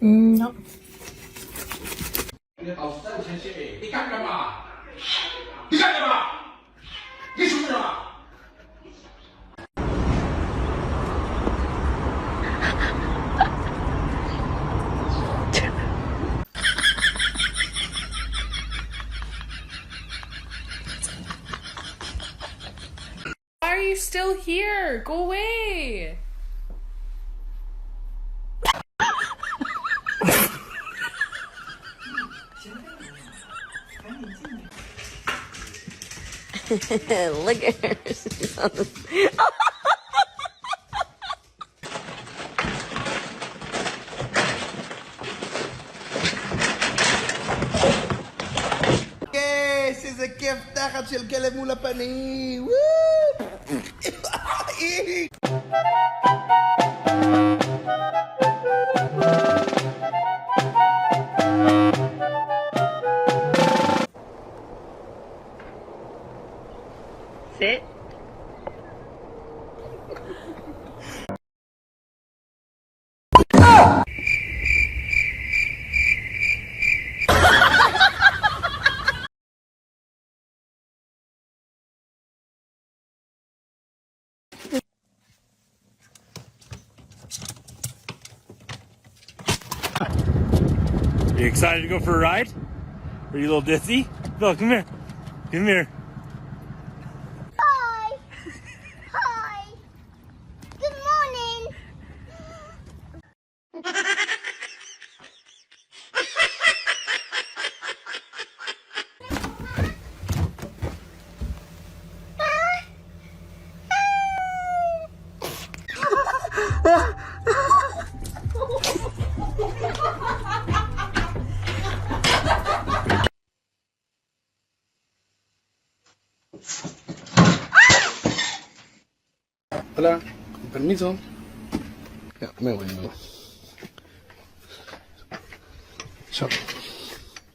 No. Why are you still here? Go away! Look at her. She's on the... Yes, איזה כיף תחת של כלב מול הפנים. Sit. You excited to go for a ride? Are you a little ditzy? No, come here. Come here. Hi. Hi. Good morning. Hola, con permiso. Ya, me voy, me voy. Chao.